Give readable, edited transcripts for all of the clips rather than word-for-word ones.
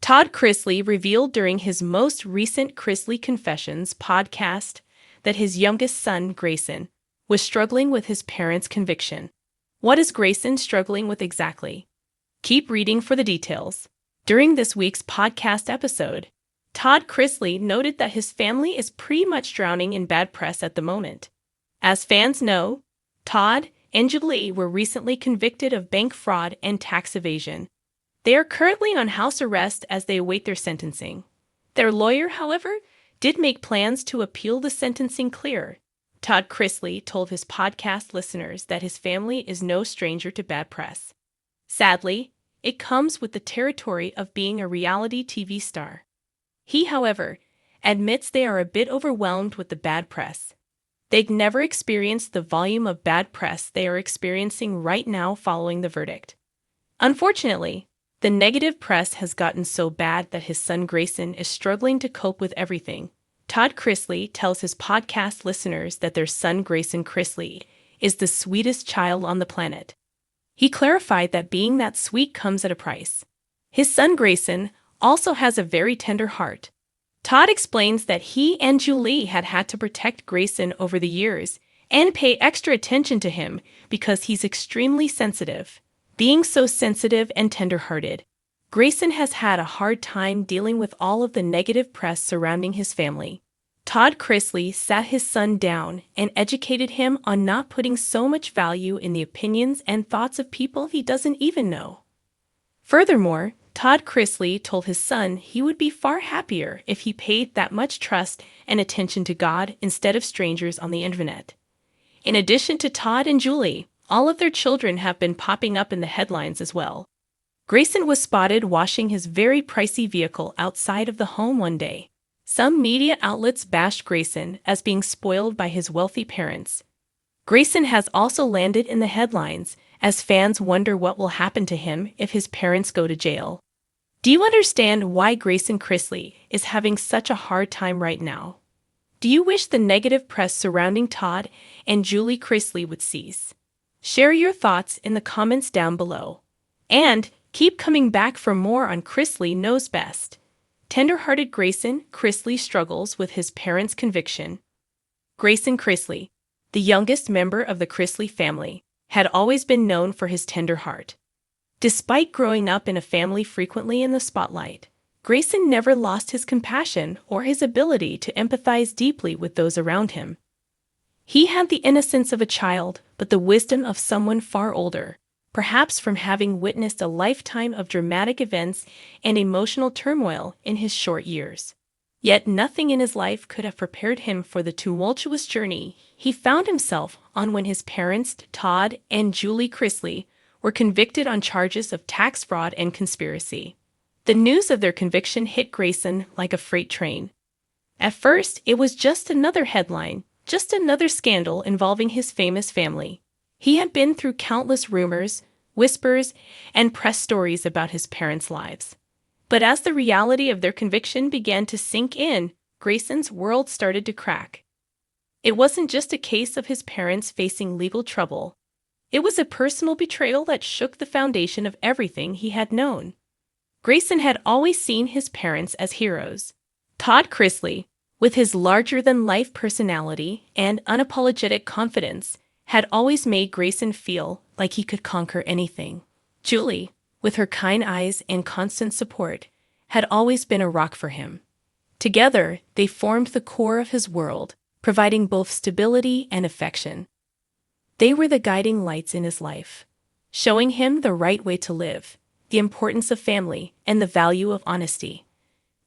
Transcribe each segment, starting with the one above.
Todd Chrisley revealed during his most recent Chrisley Confessions podcast that his youngest son, Grayson, was struggling with his parents' conviction. What is Grayson struggling with exactly? Keep reading for the details. During this week's podcast episode, Todd Chrisley noted that his family is pretty much drowning in bad press at the moment. As fans know, Todd and Julie were recently convicted of bank fraud and tax evasion. They are currently on house arrest as they await their sentencing. Their lawyer, however, did make plans to appeal the sentencing clear. Todd Chrisley told his podcast listeners that his family is no stranger to bad press. Sadly, it comes with the territory of being a reality TV star. He, however, admits they are a bit overwhelmed with the bad press. They'd never experienced the volume of bad press they are experiencing right now following the verdict. Unfortunately, the negative press has gotten so bad that his son Grayson is struggling to cope with everything. Todd Chrisley tells his podcast listeners that their son Grayson Chrisley is the sweetest child on the planet. He clarified that being that sweet comes at a price. His son Grayson also has a very tender heart. Todd explains that he and Julie had to protect Grayson over the years and pay extra attention to him because he's extremely sensitive. Being so sensitive and tender-hearted, Grayson has had a hard time dealing with all of the negative press surrounding his family. Todd Chrisley sat his son down and educated him on not putting so much value in the opinions and thoughts of people he doesn't even know. Furthermore, Todd Chrisley told his son he would be far happier if he paid that much trust and attention to God instead of strangers on the internet. In addition to Todd and Julie, all of their children have been popping up in the headlines as well. Grayson was spotted washing his very pricey vehicle outside of the home one day. Some media outlets bashed Grayson as being spoiled by his wealthy parents. Grayson has also landed in the headlines as fans wonder what will happen to him if his parents go to jail. Do you understand why Grayson Chrisley is having such a hard time right now? Do you wish the negative press surrounding Todd and Julie Chrisley would cease? Share your thoughts in the comments down below. And keep coming back for more on Chrisley Knows Best. Tenderhearted Grayson Chrisley struggles with his parents' conviction. Grayson Chrisley, the youngest member of the Chrisley family, had always been known for his tender heart. Despite growing up in a family frequently in the spotlight, Grayson never lost his compassion or his ability to empathize deeply with those around him. He had the innocence of a child, but the wisdom of someone far older, perhaps from having witnessed a lifetime of dramatic events and emotional turmoil in his short years. Yet nothing in his life could have prepared him for the tumultuous journey he found himself on when his parents, Todd and Julie Chrisley, were convicted on charges of tax fraud and conspiracy. The news of their conviction hit Grayson like a freight train. At first, it was just another headline, just another scandal involving his famous family. He had been through countless rumors, whispers, and press stories about his parents' lives. But as the reality of their conviction began to sink in, Grayson's world started to crack. It wasn't just a case of his parents facing legal trouble. It was a personal betrayal that shook the foundation of everything he had known. Grayson had always seen his parents as heroes. Todd Chrisley, with his larger-than-life personality and unapologetic confidence, had always made Grayson feel like he could conquer anything. Julie, with her kind eyes and constant support, had always been a rock for him. Together, they formed the core of his world, providing both stability and affection. They were the guiding lights in his life, showing him the right way to live, the importance of family, and the value of honesty.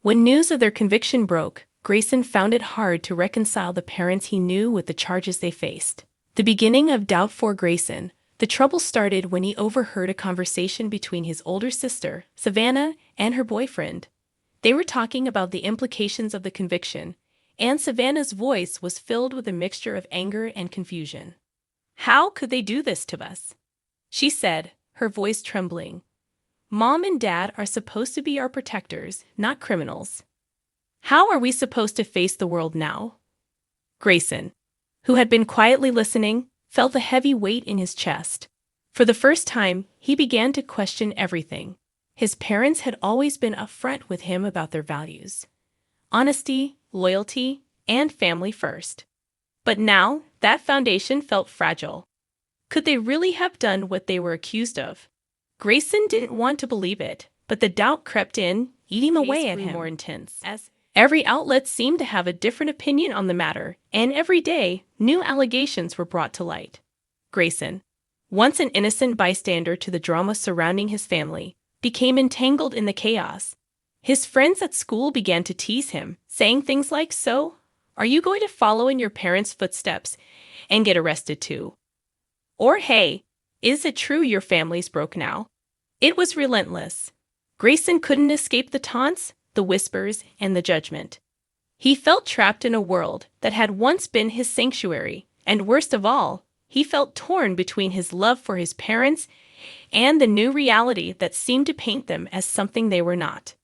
When news of their conviction broke, Grayson found it hard to reconcile the parents he knew with the charges they faced. The beginning of doubt for Grayson, the trouble started when he overheard a conversation between his older sister, Savannah, and her boyfriend. They were talking about the implications of the conviction, and Savannah's voice was filled with a mixture of anger and confusion. "How could they do this to us?" she said, her voice trembling. "Mom and Dad are supposed to be our protectors, not criminals. How are we supposed to face the world now?" Grayson, who had been quietly listening, felt the heavy weight in his chest. For the first time, he began to question everything. His parents had always been upfront with him about their values: honesty, loyalty, and family first. But now, that foundation felt fragile. Could they really have done what they were accused of? Grayson didn't want to believe it, but the doubt crept in, eating away at him more intense. As every outlet seemed to have a different opinion on the matter, and every day, new allegations were brought to light. Grayson, once an innocent bystander to the drama surrounding his family, became entangled in the chaos. His friends at school began to tease him, saying things like, "So, are you going to follow in your parents' footsteps and get arrested too?" Or, "Hey, is it true your family's broke now?" It was relentless. Grayson couldn't escape the taunts, the whispers, and the judgment. He felt trapped in a world that had once been his sanctuary, and worst of all, he felt torn between his love for his parents and the new reality that seemed to paint them as something they were not.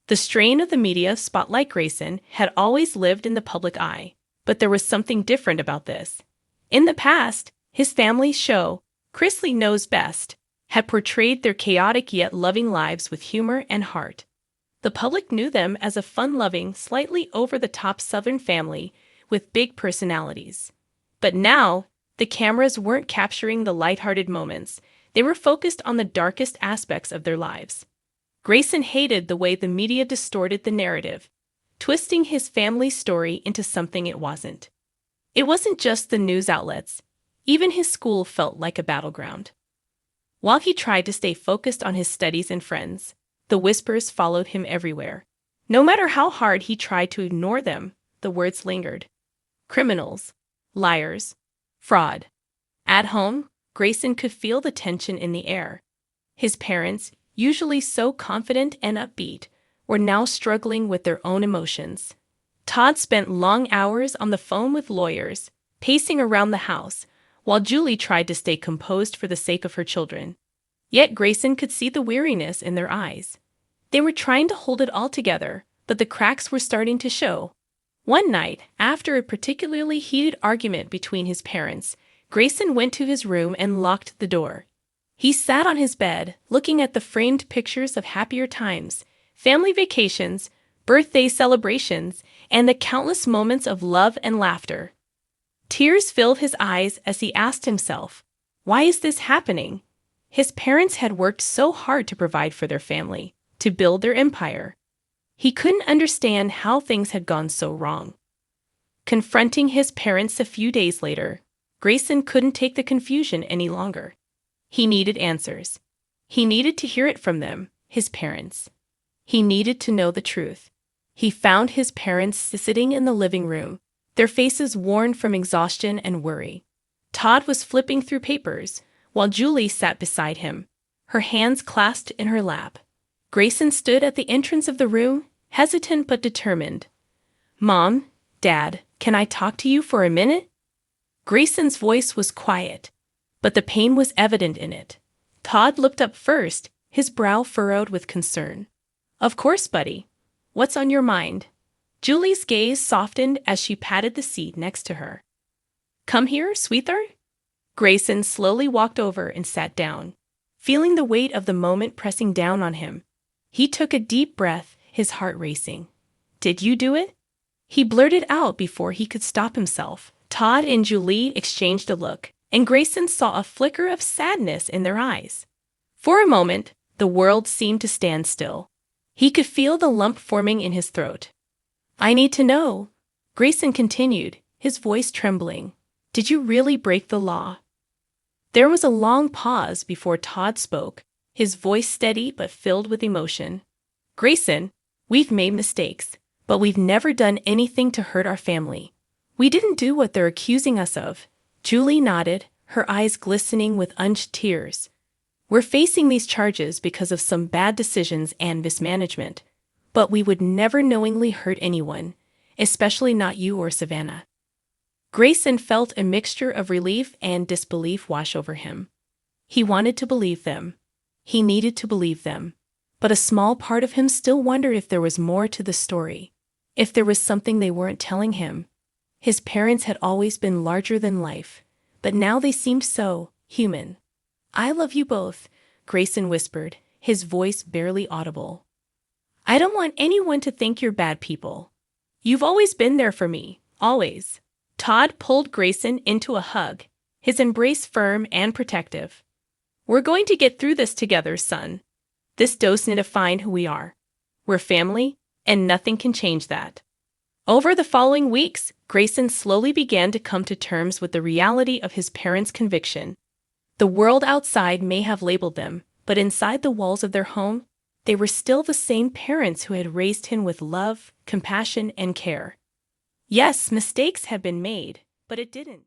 The strain of the media spotlight Grayson had always lived in the public eye, but there was something different about this. In the past, his family's show, Chrisley Knows Best, had portrayed their chaotic yet loving lives with humor and heart. The public knew them as a fun-loving, slightly over-the-top Southern family with big personalities. But now, the cameras weren't capturing the lighthearted moments. They were focused on the darkest aspects of their lives. Grayson hated the way the media distorted the narrative, twisting his family's story into something it wasn't. It wasn't just the news outlets. Even his school felt like a battleground. While he tried to stay focused on his studies and friends, the whispers followed him everywhere. No matter how hard he tried to ignore them, the words lingered. Criminals, liars, fraud. At home, Grayson could feel the tension in the air. His parents, usually so confident and upbeat, were now struggling with their own emotions. Todd spent long hours on the phone with lawyers, pacing around the house, while Julie tried to stay composed for the sake of her children. Yet Grayson could see the weariness in their eyes. They were trying to hold it all together, but the cracks were starting to show. One night, after a particularly heated argument between his parents, Grayson went to his room and locked the door. He sat on his bed, looking at the framed pictures of happier times, family vacations, birthday celebrations, and the countless moments of love and laughter. Tears filled his eyes as he asked himself, why is this happening? His parents had worked so hard to provide for their family, to build their empire. He couldn't understand how things had gone so wrong. Confronting his parents a few days later, Grayson couldn't take the confusion any longer. He needed answers. He needed to hear it from them, his parents. He needed to know the truth. He found his parents sitting in the living room, their faces worn from exhaustion and worry. Todd was flipping through papers, while Julie sat beside him, her hands clasped in her lap. Grayson stood at the entrance of the room, hesitant but determined. "Mom, Dad, can I talk to you for a minute?" Grayson's voice was quiet, but the pain was evident in it. Todd looked up first, his brow furrowed with concern. "Of course, buddy. What's on your mind?" Julie's gaze softened as she patted the seat next to her. "Come here, sweetheart." Grayson slowly walked over and sat down, feeling the weight of the moment pressing down on him. He took a deep breath, his heart racing. "Did you do it?" He blurted out before he could stop himself. Todd and Julie exchanged a look, and Grayson saw a flicker of sadness in their eyes. For a moment, the world seemed to stand still. He could feel the lump forming in his throat. "I need to know," Grayson continued, his voice trembling. "Did you really break the law?" There was a long pause before Todd spoke, his voice steady but filled with emotion. "Grayson, we've made mistakes, but we've never done anything to hurt our family. We didn't do what they're accusing us of." Julie nodded, her eyes glistening with unshed tears. "We're facing these charges because of some bad decisions and mismanagement, but we would never knowingly hurt anyone, especially not you or Savannah." Grayson felt a mixture of relief and disbelief wash over him. He wanted to believe them. He needed to believe them. But a small part of him still wondered if there was more to the story, if there was something they weren't telling him. His parents had always been larger than life, but now they seemed so human. "I love you both," Grayson whispered, his voice barely audible. "I don't want anyone to think you're bad people. You've always been there for me, always." Todd pulled Grayson into a hug, his embrace firm and protective. "We're going to get through this together, son. This doesn't define who we are. We're family, and nothing can change that." Over the following weeks, Grayson slowly began to come to terms with the reality of his parents' conviction. The world outside may have labeled them, but inside the walls of their home, they were still the same parents who had raised him with love, compassion, and care. Yes, mistakes had been made, but it didn't